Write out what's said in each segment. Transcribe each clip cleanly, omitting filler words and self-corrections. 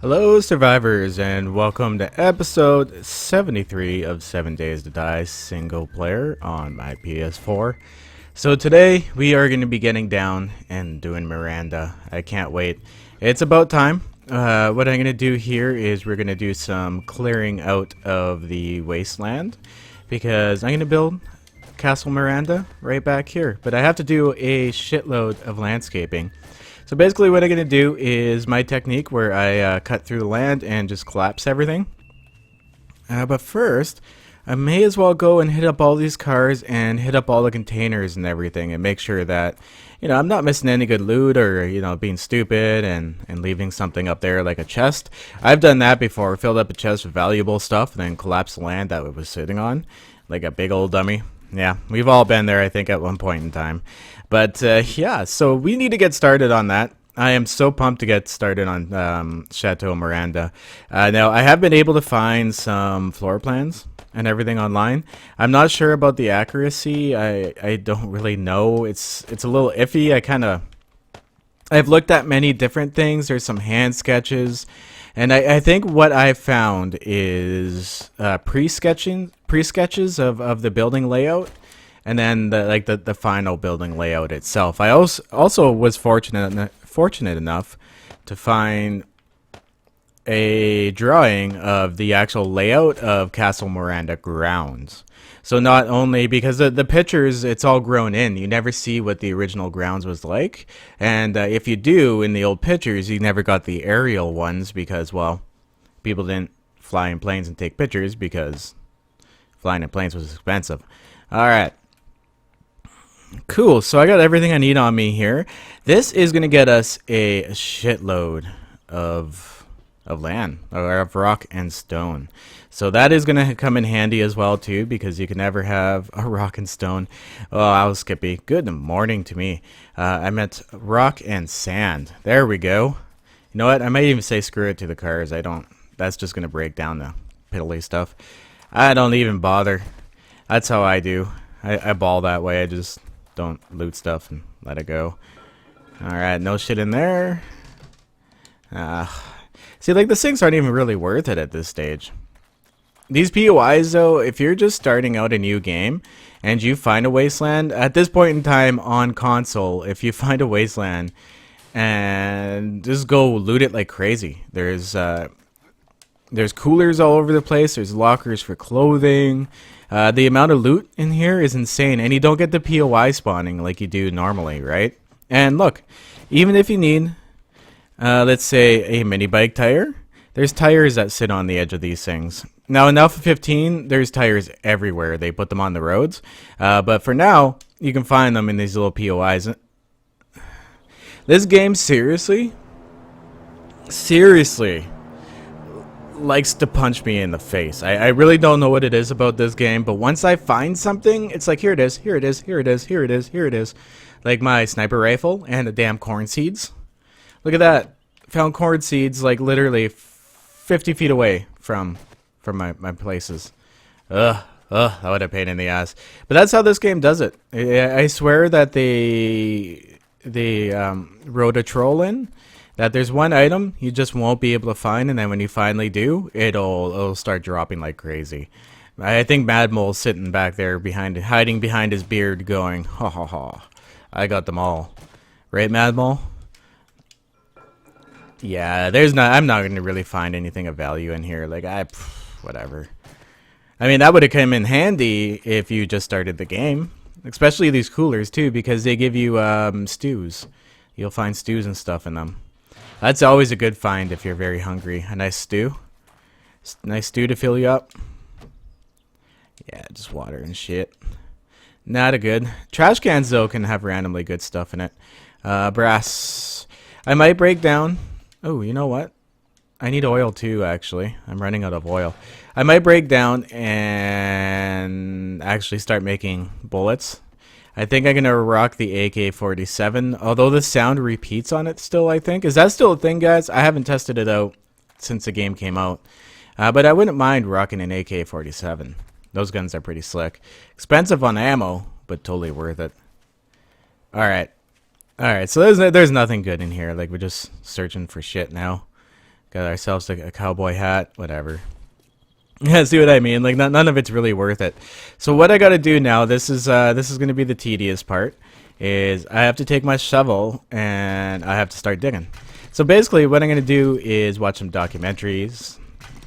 Hello, survivors, and welcome to episode 73 of 7 Days to Die single player on my PS4. So today we are going to be getting down and doing Miranda. I can't wait. It's about time. What I'm going to do here is we're going to do some clearing out of the wasteland because I'm going to build Castle Miranda right back here. But I have to do a shitload of landscaping. So basically what I'm going to do is my technique where I cut through the land and just collapse everything. But first, I may as well go and hit up all these cars and hit up all the containers and everything and make sure that, I'm not missing any good loot or, being stupid and leaving something up there like a chest. I've done that before, filled up a chest with valuable stuff and then collapsed the land that it was sitting on, like a big old dummy. Yeah, we've all been there, I think, at one point in time. But, yeah, so we need to get started on that. I am so pumped to get started on Chateau Miranda. Now, I have been able to find some floor plans and everything online. I'm not sure about the accuracy. I don't really know. It's a little iffy. I've looked at many different things. There's some hand sketches. And I think what I found is pre-sketches of the building layout, and then the final building layout itself. I also was fortunate enough to find a drawing of the actual layout of Castle Miranda grounds. So not only because the pictures, it's all grown in, you never see what the original grounds was like, and if you do in the old pictures, you never got the aerial ones because, well, people didn't fly in planes and take pictures because flying in planes was expensive. Alright, cool, so I got everything I need on me here. This is going to get us a shitload of land, or of rock and stone. So that is going to come in handy as well too, because you can never have a rock and stone. Oh, I was Skippy. Good morning to me. I meant rock and sand. There we go. You know what? I might even say screw it to the cars. That's just going to break down the piddly stuff. I don't even bother. That's how I do. I ball that way. I just don't loot stuff and let it go. Alright, no shit in there. See, the sinks aren't even really worth it at this stage. These POIs, though, if you're just starting out a new game and you find a wasteland, at this point in time on console, if you find a wasteland and just go loot it like crazy. There's coolers all over the place. There's lockers for clothing. The amount of loot in here is insane, and you don't get the POI spawning like you do normally, right? And look, even if you need, let's say, a mini bike tire, there's tires that sit on the edge of these things. Now in Alpha 15, there's tires everywhere. They put them on the roads. But for now, you can find them in these little POIs. This game seriously likes to punch me in the face. I really don't know what it is about this game, but once I find something, it's like, here it is, here it is, here it is, here it is, here it is. Like my sniper rifle and the damn corn seeds. Look at that. Found corn seeds like literally 50 feet away from my places. That would have pain in the ass. But that's how this game does it. I swear that they wrote a troll in that there's one item you just won't be able to find, and then when you finally do, it'll start dropping like crazy. I think Mad Mole's sitting back there hiding behind his beard going, ha ha ha, I got them all. Right, Mad Mole? Yeah, I'm not going to really find anything of value in here. Whatever. I mean, that would have come in handy if you just started the game. Especially these coolers, too, because they give you stews. You'll find stews and stuff in them. That's always a good find if you're very hungry. A nice stew. Nice stew to fill you up. Yeah, just water and shit. Not a good. Trash cans, though, can have randomly good stuff in it. Brass. I might break down. Oh, you know what? I need oil too, actually. I'm running out of oil. I might break down and actually start making bullets. I think I'm going to rock the AK-47, although the sound repeats on it still, I think. Is that still a thing, guys? I haven't tested it out since the game came out. But I wouldn't mind rocking an AK-47. Those guns are pretty slick. Expensive on ammo, but totally worth it. Alright. Alright, so there's nothing good in here. Like, we're just searching for shit now. Got ourselves a cowboy hat, whatever. Yeah, see what I mean? Like none of it's really worth it. So what I gotta do now, this is gonna be the tedious part, is I have to take my shovel and I have to start digging. So basically what I'm gonna do is watch some documentaries,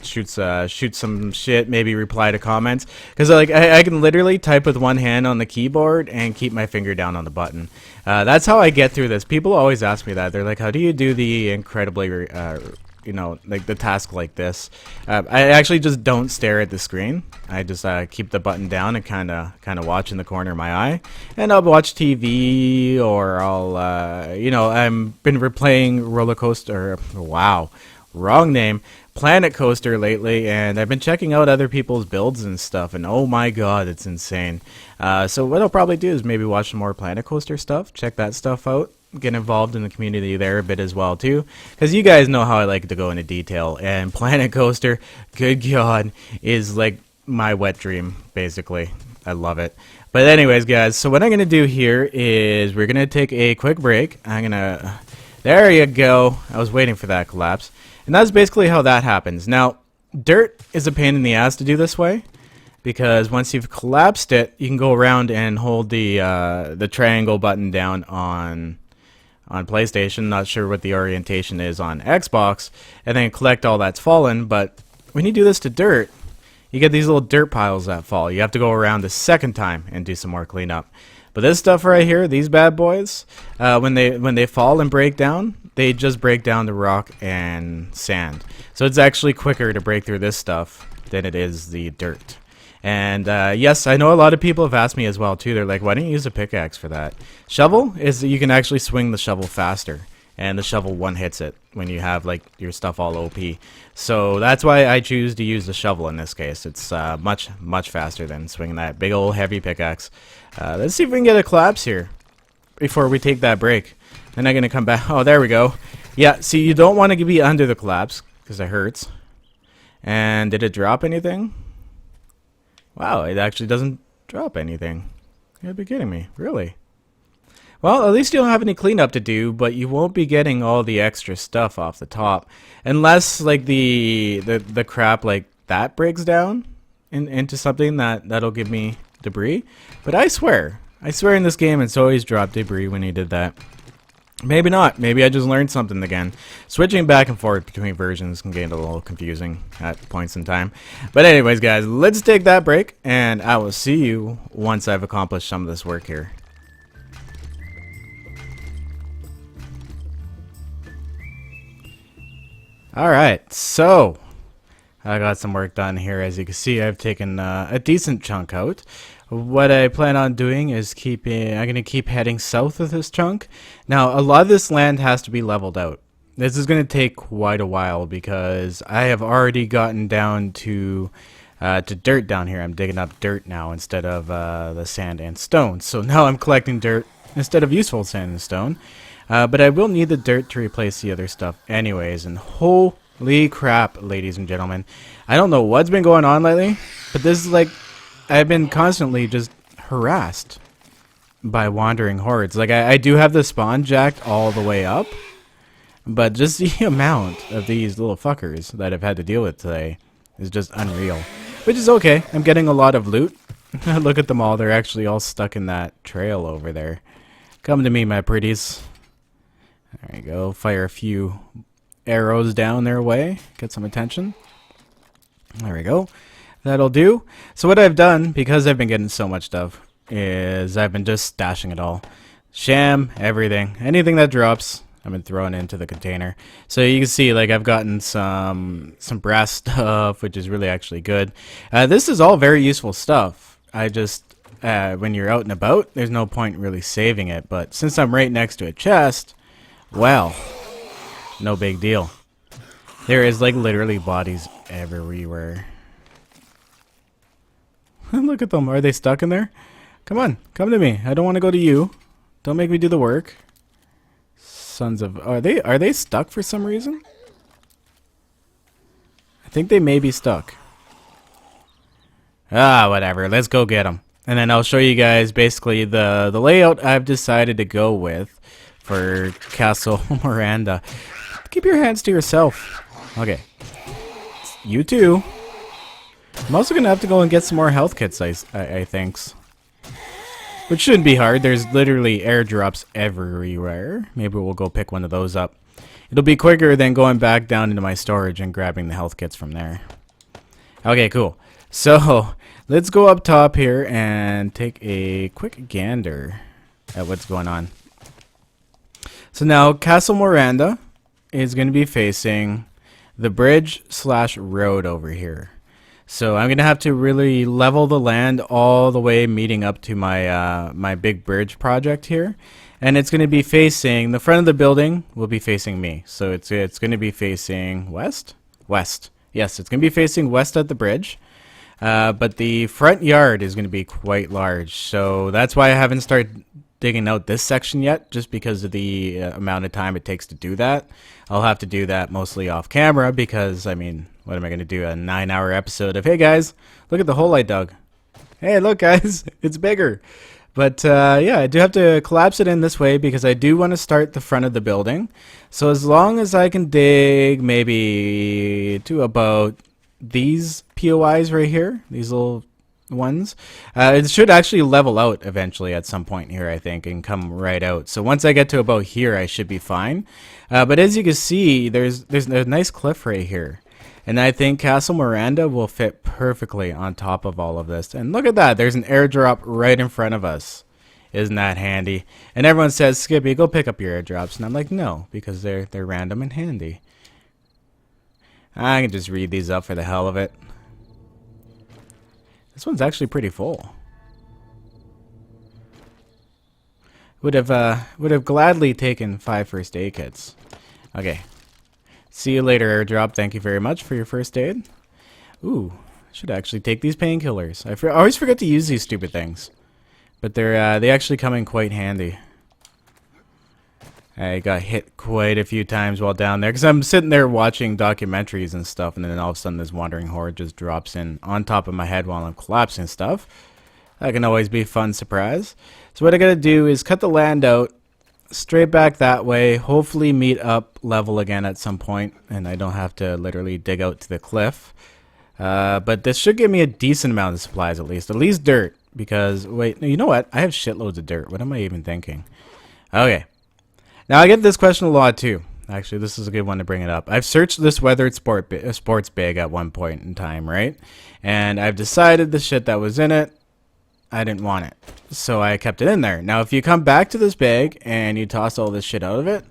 shoot some shit, maybe reply to comments, because like I can literally type with one hand on the keyboard and keep my finger down on the button. That's how I get through this. People always ask me that. They're like, how do you do the incredibly you know, like the task like this? I actually just don't stare at the screen. I just keep the button down and kind of watch in the corner of my eye, and I'll watch TV, or I'll you know, I've been replaying Roller Coaster. Wow, wrong name. Planet Coaster lately, and I've been checking out other people's builds and stuff, and oh my god, it's insane. So what I'll probably do is maybe watch some more Planet Coaster stuff, check that stuff out, get involved in the community there a bit as well too, because you guys know how I like to go into detail, and Planet Coaster, good god, is like my wet dream, basically. I love it. But anyways guys, so what I'm gonna do here is we're gonna take a quick break. There you go, I was waiting for that collapse. And that's basically how that happens. Now, dirt is a pain in the ass to do this way, because once you've collapsed it, you can go around and hold the triangle button down on PlayStation. Not sure what the orientation is on Xbox, and then collect all that's fallen. But when you do this to dirt, you get these little dirt piles that fall. You have to go around the second time and do some more cleanup. But this stuff right here, these bad boys, when they fall and break down, they just break down the rock and sand. So it's actually quicker to break through this stuff than it is the dirt. And yes, I know a lot of people have asked me as well too. They're like, why don't you use a pickaxe for that? Shovel is that you can actually swing the shovel faster, and the shovel one hits it when you have like your stuff all OP. So that's why I choose to use the shovel in this case. It's much faster than swinging that big old heavy pickaxe. Let's see if we can get a collapse here before we take that break. Then I'm gonna come back. Oh, there we go. Yeah, see, you don't want to be under the collapse because it hurts. And did it drop anything? Wow, it actually doesn't drop anything. You'd be kidding me, really? Well, at least you don't have any cleanup to do, but you won't be getting all the extra stuff off the top, unless like the crap like that breaks down into something that'll give me debris. But I swear in this game it's always dropped debris when he did that. Maybe not. Maybe I just learned something again. Switching back and forth between versions can get a little confusing at points in time. But anyways, guys, let's take that break, and I will see you once I've accomplished some of this work here. Alright, so I got some work done here. As you can see, I've taken a decent chunk out. What I plan on doing is I'm going to keep heading south with this chunk. Now, a lot of this land has to be leveled out. This is going to take quite a while because I have already gotten down to dirt down here. I'm digging up dirt now instead of the sand and stone. So now I'm collecting dirt instead of useful sand and stone. But I will need the dirt to replace the other stuff anyways. And holy crap, ladies and gentlemen. I don't know what's been going on lately, but this is like, I've been constantly just harassed by wandering hordes. Like, I do have the spawn jacked all the way up, but just the amount of these little fuckers that I've had to deal with today is just unreal. Which is okay. I'm getting a lot of loot. Look at them all. They're actually all stuck in that trail over there. Come to me, my pretties. There you go. Fire a few arrows down their way. Get some attention. There we go. That'll do. So what I've done, because I've been getting so much stuff, is I've been just stashing it all. Sham, everything. Anything that drops, I've been throwing into the container. So you can see, like, I've gotten some brass stuff, which is really actually good. This is all very useful stuff. I just, when you're out and about, there's no point really saving it. But since I'm right next to a chest, well, no big deal. There is, like, literally bodies everywhere. Look at them. Are they stuck in there? Come on. Come to me. I don't want to go to you. Don't make me do the work. Sons of... Are they stuck for some reason? I think they may be stuck. Ah, whatever. Let's go get them. And then I'll show you guys basically the layout I've decided to go with for Castle Miranda. Keep your hands to yourself. Okay. You too. I'm also gonna have to go and get some more health kits, I think. Which shouldn't be hard. There's literally airdrops everywhere. Maybe we'll go pick one of those up. It'll be quicker than going back down into my storage and grabbing the health kits from there. Okay, cool. So, let's go up top here and take a quick gander at what's going on. So now, Castle Miranda is going to be facing the bridge/road over here. So I'm going to have to really level the land all the way meeting up to my my big bridge project here. And it's going to be facing, the front of the building will be facing me. So it's going to be facing west? West. Yes, it's going to be facing west at the bridge. But the front yard is going to be quite large. So that's why I haven't started digging out this section yet, just because of the amount of time it takes to do that. I'll have to do that mostly off camera because, I mean, what am I going to do? A 9-hour episode of, hey guys, look at the hole I dug. Hey, look guys, it's bigger. But yeah, I do have to collapse it in this way because I do want to start the front of the building. So as long as I can dig maybe to about these POIs right here, these little ones, it should actually level out eventually at some point here, I think, and come right out. So once I get to about here, I should be fine. But as you can see, there's a nice cliff right here. And I think Castle Miranda will fit perfectly on top of all of this. And look at that, there's an airdrop right in front of us. Isn't that handy? And everyone says, Skippy, go pick up your airdrops. And I'm like, no, because they're random and handy. I can just read these up for the hell of it. This one's actually pretty full. Would have gladly taken 5 first aid kits. Okay. See you later, airdrop. Thank you very much for your first aid. Ooh, should actually take these painkillers. I always forget to use these stupid things, but they actually come in quite handy. I got hit quite a few times while down there because I'm sitting there watching documentaries and stuff, and then all of a sudden this wandering horde just drops in on top of my head while I'm collapsing stuff. That can always be a fun surprise. So what I gotta do is cut the land out straight back that way, hopefully meet up level again at some point, and I don't have to literally dig out to the cliff. But this should give me a decent amount of supplies, at least dirt, because, wait, you know what? I have shitloads of dirt. What am I even thinking? Okay. Now, I get this question a lot, too. Actually, this is a good one to bring it up. I've searched this weathered sports bag at one point in time, right? And I've decided the shit that was in it, I didn't want it. So I kept it in there. Now, if you come back to this bag and you toss all this shit out of it,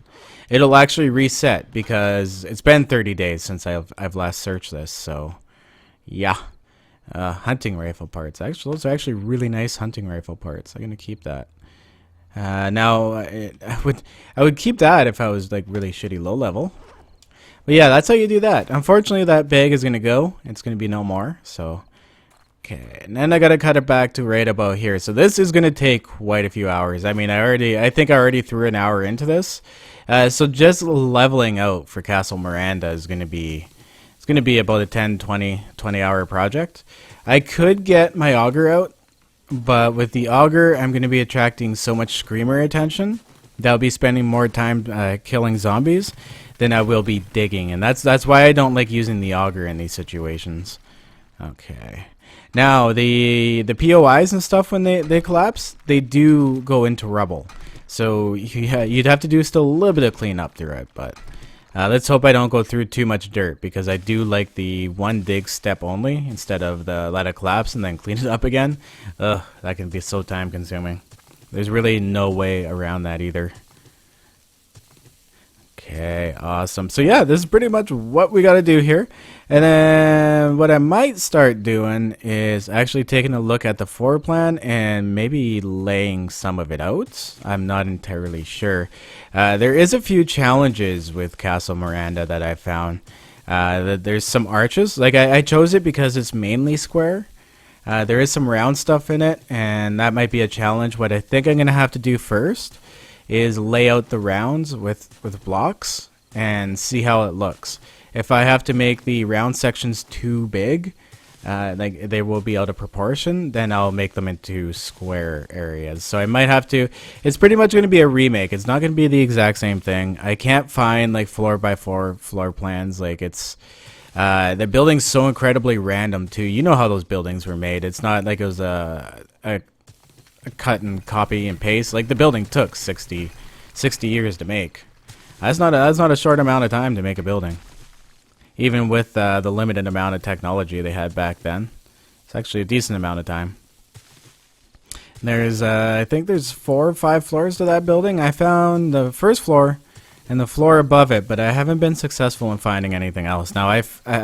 it'll actually reset because it's been 30 days since I've last searched this. So, yeah. Hunting rifle parts. Actually, those are actually really nice hunting rifle parts. I'm going to keep that. Now, I would keep that if I was like really shitty low level. But yeah, that's how you do that. Unfortunately, that bag is going to go. It's going to be no more. So, okay. And then I got to cut it back to right about here. So this is going to take quite a few hours. I mean, I think I already threw an hour into this. So just leveling out for Castle Miranda is going to be, it's going to be about a 10, 20 hour project. I could get my auger out. But with the auger, I'm going to be attracting so much screamer attention that I'll be spending more time killing zombies than I will be digging. And that's why I don't like using the auger in these situations. Okay. Now, the POIs and stuff, when they collapse, they do go into rubble. So you'd have to do still a little bit of cleanup through it. But let's hope I don't go through too much dirt, because I do like the one dig step only instead of the let it collapse and then clean it up again. Ugh, that can be so time consuming. There's really no way around that either. Okay, awesome. So yeah, this is pretty much what we got to do here. And then what I might start doing is actually taking a look at the floor plan and maybe laying some of it out. I'm not entirely sure. There is a few challenges with Castle Miranda that I found. There's some arches. Like I chose it because it's mainly square. There is some round stuff in it, and that might be a challenge. What I think I'm going to have to do first is lay out the rounds with blocks and see how it looks. If I have to make the round sections too big, like they will be out of proportion, then I'll make them into square areas. So I might have to, it's pretty much going to be a remake. It's not going to be the exact same thing. I can't find like floor by floor plans. Like it's, the building's so incredibly random too. You know how those buildings were made. It's not like it was a cut and copy and paste. Like the building took 60 years to make. That's not a short amount of time to make a building. Even with the limited amount of technology they had back then. It's actually a decent amount of time. There's, I think there's 4 or 5 floors to that building. I found the first floor and the floor above it, but I haven't been successful in finding anything else. Now, I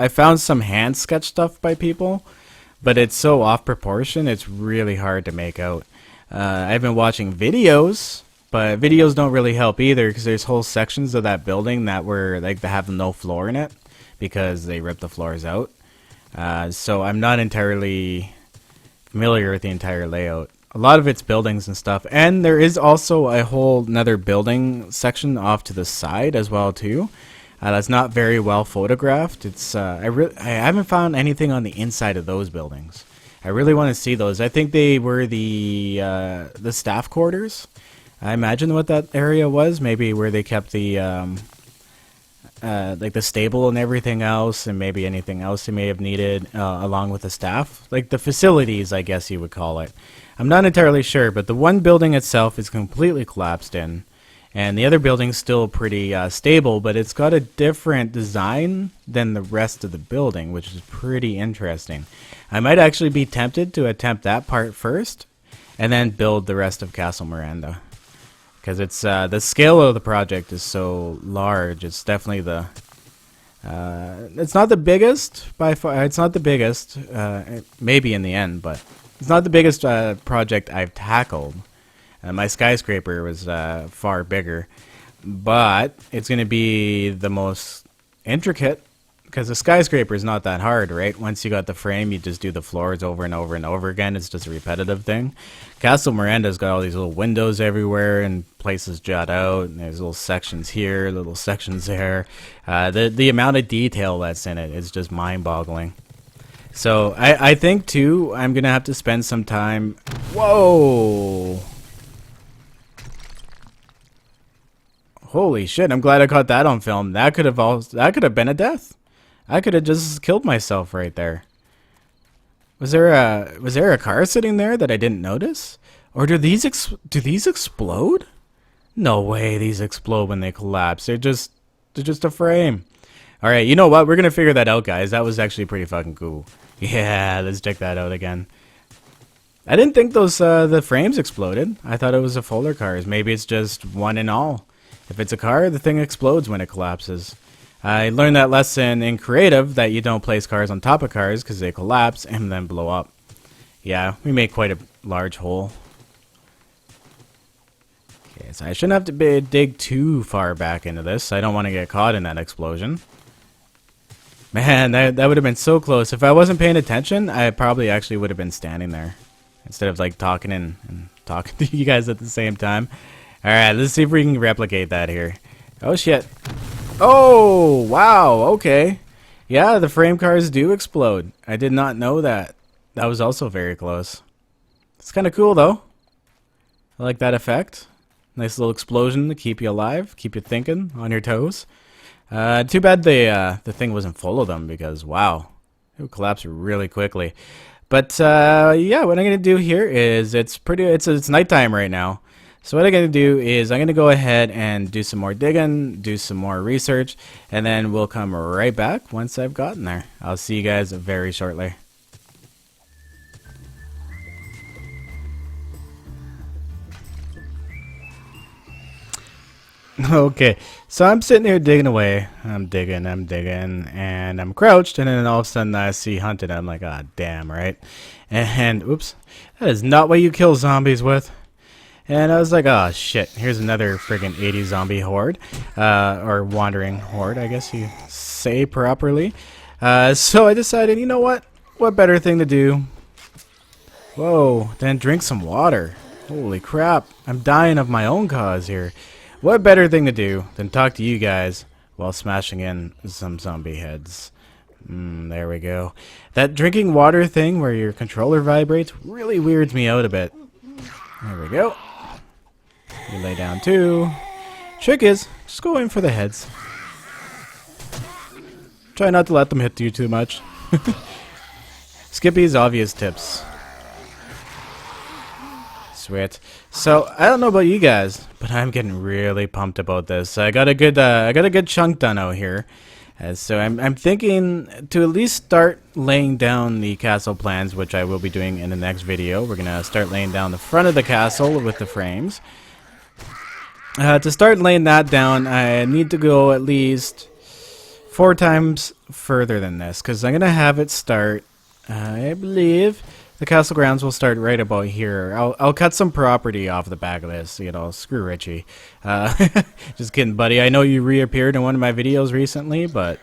found some hand sketch stuff by people, but it's so off proportion, it's really hard to make out. I've been watching videos, but videos don't really help either, because there's whole sections of that building that were, like, they have no floor in it, because they ripped the floors out. So I'm not entirely familiar with the entire layout. A lot of it's buildings and stuff, and there is also a whole another building section off to the side as well too. That's not very well photographed. It's I haven't found anything on the inside of those buildings. I really want to see those. I think they were the staff quarters. I imagine what that area was. Maybe where they kept the like the stable and everything else, and maybe anything else they may have needed along with the staff, like the facilities, I guess you would call it. I'm not entirely sure, but the one building itself is completely collapsed in, and the other building's still pretty stable, but it's got a different design than the rest of the building, which is pretty interesting. I might actually be tempted to attempt that part first, and then build the rest of Castle Miranda. Because it's the scale of the project is so large. It's definitely the it's not the biggest by far. It's not the biggest, maybe in the end, but it's not the biggest project I've tackled. My skyscraper was far bigger, but it's going to be the most intricate. Because a skyscraper is not that hard, right? Once you got the frame, you just do the floors over and over and over again. It's just a repetitive thing. Castle Miranda's got all these little windows everywhere and places jut out. And there's little sections here, little sections there. The amount of detail that's in it is just mind-boggling. So I think, too, I'm going to have to spend some time... Whoa! Holy shit, I'm glad I caught that on film. That could have been a death. I could have just killed myself right there. Was there a car sitting there that I didn't notice? Or do these explode? No way these explode when they collapse. They're just a frame. All right, you know what? We're going to figure that out, guys. That was actually pretty fucking cool. Yeah, let's check that out again. I didn't think those the frames exploded. I thought it was a fuller cars. Maybe it's just one and all. If it's a car, the thing explodes when it collapses. I learned that lesson in creative, that you don't place cars on top of cars because they collapse and then blow up. Yeah, we made quite a large hole. Okay, so I shouldn't have to dig too far back into this. I don't want to get caught in that explosion. Man, that would have been so close. If I wasn't paying attention, I probably actually would have been standing there instead of like talking and talking to you guys at the same time. Alright, let's see if we can replicate that here. Oh shit. Oh, wow, okay. Yeah, the frame cars do explode. I did not know that. That was also very close. It's kind of cool, though. I like that effect. Nice little explosion to keep you alive, keep you thinking, on your toes. Too bad the thing wasn't full of them, because, wow, it would collapse really quickly. But, yeah, what I'm going to do here is, it's nighttime right now. So what I'm going to do is I'm going to go ahead and do some more digging, do some more research, and then we'll come right back once I've gotten there. I'll see you guys very shortly. Okay, so I'm sitting here digging away. I'm digging, and I'm crouched, and then all of a sudden I see hunted. I'm like, ah, damn, right? And, oops, that is not what you kill zombies with. And I was like, oh shit, here's another friggin' 80 zombie horde. Or wandering horde, I guess you say properly. So I decided, you know what? What better thing to do? Whoa, then drink some water. Holy crap, I'm dying of my own cause here. What better thing to do than talk to you guys while smashing in some zombie heads? There we go. That drinking water thing where your controller vibrates really weirds me out a bit. There we go. You lay down too. Trick is, just go in for the heads. Try not to let them hit you too much. Skippy's obvious tips. Sweet. So I don't know about you guys, but I'm getting really pumped about this. I got a good chunk done out here. So I'm thinking to at least start laying down the castle plans, which I will be doing in the next video. We're gonna start laying down the front of the castle with the frames. To start laying that down, I need to go at least 4 times further than this, because I'm gonna have it start. I believe the castle grounds will start right about here. I'll cut some property off the back of this, you know, screw Richie. Just kidding, buddy. I know you reappeared in one of my videos recently, but...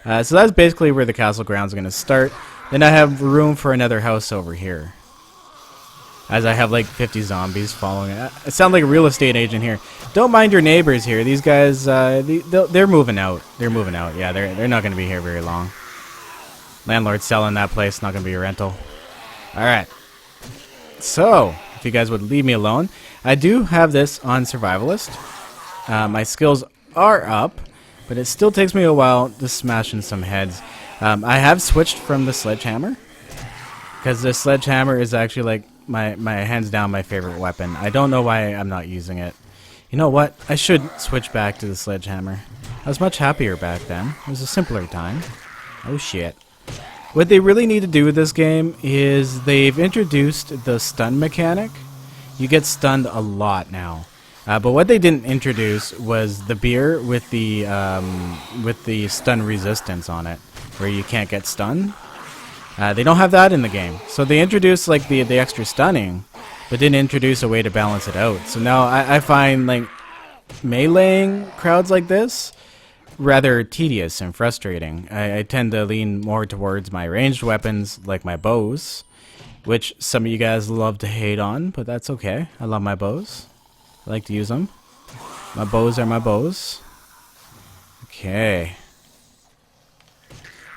so that's basically where the castle grounds are going to start. Then I have room for another house over here. As I have like 50 zombies following it. I sound like a real estate agent here. Don't mind your neighbors here. These guys, they're moving out. They're moving out. Yeah, they're not going to be here very long. Landlord's selling that place, not going to be a rental. Alright, so, if you guys would leave me alone, I do have this on Survivalist. My skills are up, but it still takes me a while to smash in some heads. I have switched from the sledgehammer, because the sledgehammer is actually like my hands down my favorite weapon. I don't know why I'm not using it. You know what? I should switch back to the sledgehammer. I was much happier back then. It was a simpler time. Oh shit. What they really need to do with this game is they've introduced the stun mechanic. You get stunned a lot now. But what they didn't introduce was the beer with the stun resistance on it, where you can't get stunned. They don't have that in the game. So they introduced like the extra stunning, but didn't introduce a way to balance it out. So now I find like meleeing crowds like this rather tedious and frustrating. I tend to lean more towards my ranged weapons, like my bows, which some of you guys love to hate on, but that's okay. I love my bows. I like to use them. My bows are my bows. Okay.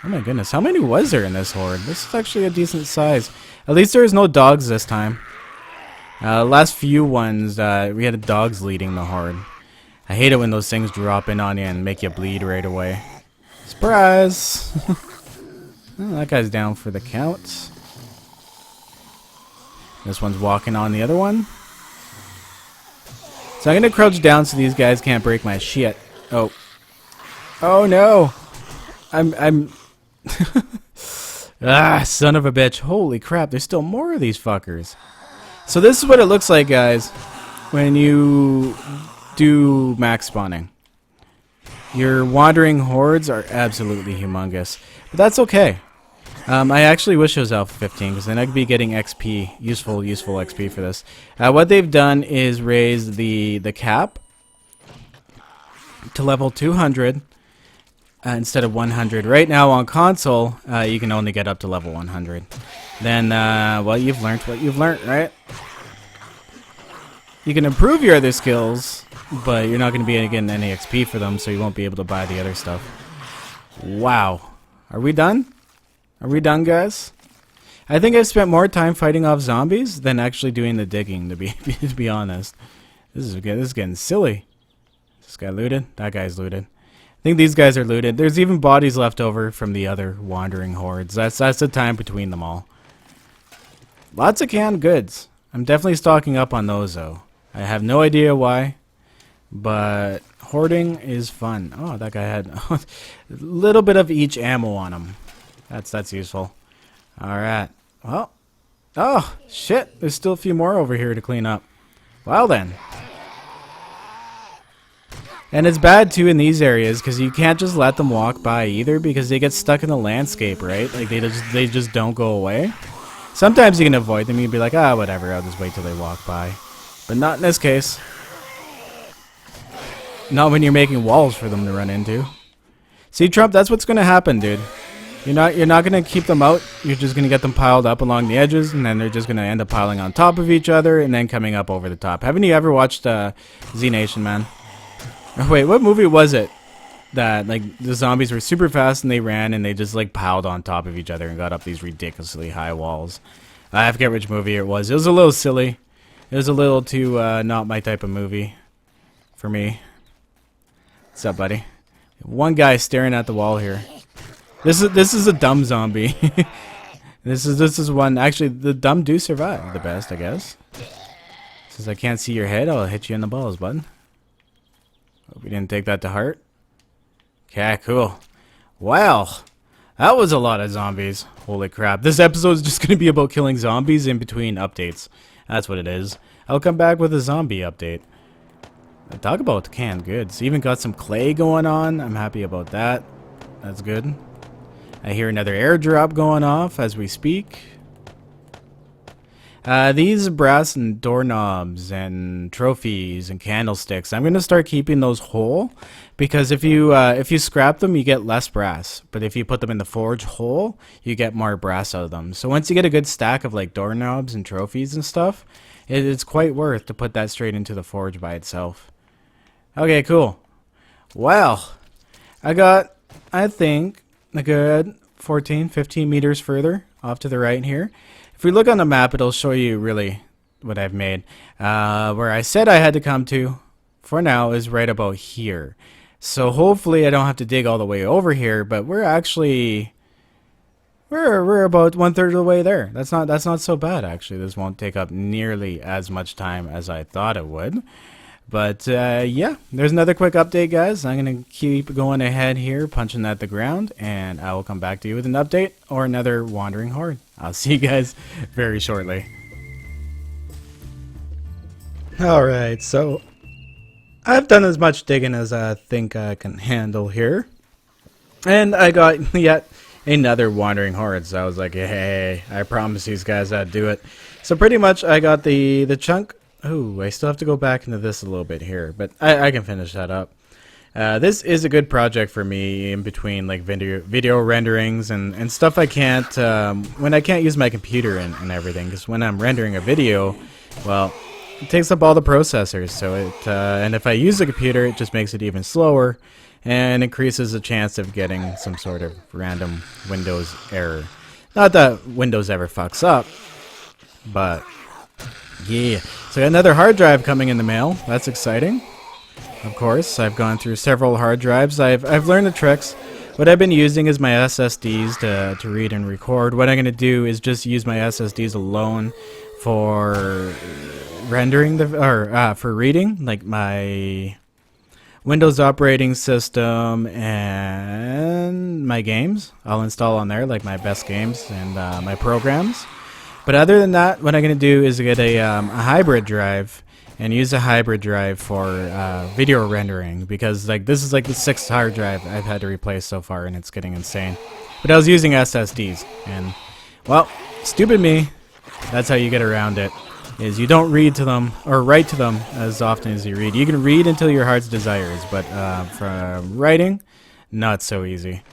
Oh my goodness, how many was there in this horde? This is actually a decent size. At least there's no dogs this time. Last few ones, we had dogs leading the horde. I hate it when those things drop in on you and make you bleed right away. Surprise! Well, that guy's down for the count. This one's walking on the other one. So I'm gonna crouch down so these guys can't break my shit. Oh. Oh no! I'm ah, son of a bitch. Holy crap, there's still more of these fuckers. So this is what it looks like, guys, when you do max spawning. Your wandering hordes are absolutely humongous, but that's okay. I actually wish it was Alpha 15, because then I'd be getting XP, useful XP for this. What they've done is raise the cap to level 200 instead of 100. Right now on console, you can only get up to level 100. Then, well, you've learned what you've learned, right? You can improve your other skills, but you're not going to be getting any XP for them, so you won't be able to buy the other stuff. Wow. Are we done? Are we done, guys? I think I've spent more time fighting off zombies than actually doing the digging, to be honest. This is getting silly. Is this guy looted? That guy's looted. I think these guys are looted. There's even bodies left over from the other wandering hordes. That's the time between them all. Lots of canned goods. I'm definitely stocking up on those, though. I have no idea why, but hoarding is fun. Oh, that guy had a little bit of each ammo on him. That's useful. Alright. Well. Oh, shit. There's still a few more over here to clean up. Well then. And it's bad too in these areas because you can't just let them walk by either, because they get stuck in the landscape, right? Like they just don't go away. Sometimes you can avoid them. You can be like, ah, whatever, I'll just wait till they walk by. But not in this case. Not when you're making walls for them to run into. See, Trump, that's what's gonna happen, dude. You're not gonna keep them out. You're just gonna get them piled up along the edges, and then they're just gonna end up piling on top of each other, and then coming up over the top. Haven't you ever watched Z Nation, man? Oh, wait, what movie was it? that like the zombies were super fast and they ran and they just like piled on top of each other and got up these ridiculously high walls. I forget which movie it was. It was a little silly. It was a little too not my type of movie for me. What's up, buddy? One guy staring at the wall here. This is a dumb zombie. This is one. Actually, the dumb do survive the best, I guess. Since I can't see your head, I'll hit you in the balls, bud. Hope you didn't take that to heart. Okay, cool. Wow, that was a lot of zombies. Holy crap! This episode is just gonna be about killing zombies in between updates. That's what it is. I'll come back with a zombie update. Talk about canned goods. Even got some clay going on. I'm happy about that. That's good. I hear another airdrop going off as we speak. These brass and doorknobs and trophies and candlesticks, I'm gonna start keeping those whole, because if you scrap them, you get less brass. But if you put them in the forge whole, you get more brass out of them. So once you get a good stack of like doorknobs and trophies and stuff, it's quite worth to put that straight into the forge by itself. Okay, cool. Well, I got, I think, a good 14, 15 meters further off to the right here. If we look on the map, it'll show you really what I've made. Where I said I had to come to, for now, is right about here. So hopefully I don't have to dig all the way over here, but we're actually... We're about 1/3 of the way there. That's not so bad, actually. This won't take up nearly as much time as I thought it would. But yeah, there's another quick update, guys. I'm going to keep going ahead here, punching at the ground, and I will come back to you with an update or another wandering horde. I'll see you guys very shortly. Alright, so I've done as much digging as I think I can handle here. And I got yet another wandering horde, so I was like, hey, I promise these guys I'd do it. So pretty much I got the chunk. Oh, I still have to go back into this a little bit here, but I can finish that up. This is a good project for me in between like video renderings and stuff I can't, when I can't use my computer and everything, because when I'm rendering a video, well, it takes up all the processors, so it, and if I use the computer, it just makes it even slower and increases the chance of getting some sort of random Windows error. Not that Windows ever fucks up, but yeah. So another hard drive coming in the mail. That's exciting. Of course, I've gone through several hard drives. I've learned the tricks. What I've been using is my SSDs to read and record. What I'm going to do is just use my SSDs alone for rendering for reading, like my Windows operating system and my games. I'll install on there like my best games and my programs. But other than that, what I'm going to do is get a hybrid drive and use a hybrid drive for video rendering, because like this is like the 6th hard drive I've had to replace so far, and it's getting insane. But I was using SSDs, and well, stupid me. That's how you get around it. Is you don't read to them or write to them as often as you read. You can read until your heart's desires, but for writing, not so easy.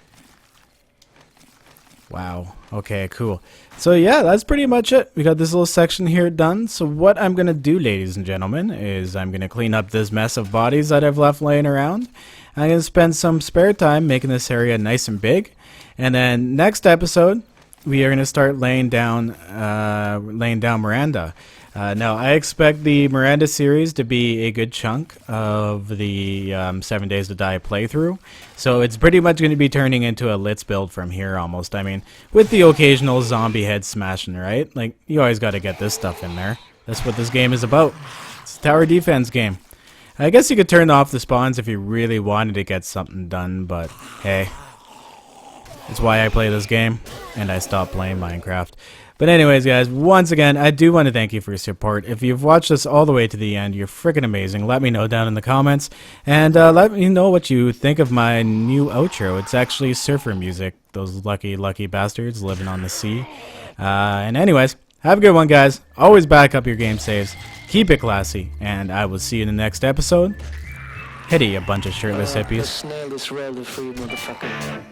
Wow. Okay, cool. So yeah, that's pretty much it. We got this little section here done. So what I'm going to do, ladies and gentlemen, is I'm going to clean up this mess of bodies that I've left laying around. I'm going to spend some spare time making this area nice and big. And then next episode, we are going to start laying down Miranda. Now, I expect the Miranda series to be a good chunk of the 7 Days to Die playthrough. So it's pretty much going to be turning into a Litz build from here almost. I mean, with the occasional zombie head smashing, right? Like, you always got to get this stuff in there. That's what this game is about. It's a tower defense game. I guess you could turn off the spawns if you really wanted to get something done, but hey. It's why I play this game, and I stopped playing Minecraft. But anyways, guys, once again, I do want to thank you for your support. If you've watched this all the way to the end, you're freaking amazing. Let me know down in the comments, and let me know what you think of my new outro. It's actually surfer music. Those lucky, lucky bastards living on the sea. And anyways, have a good one, guys. Always back up your game saves. Keep it classy, and I will see you in the next episode. Hitty, a bunch of shirtless hippies. The snail is rarely free, motherfucker.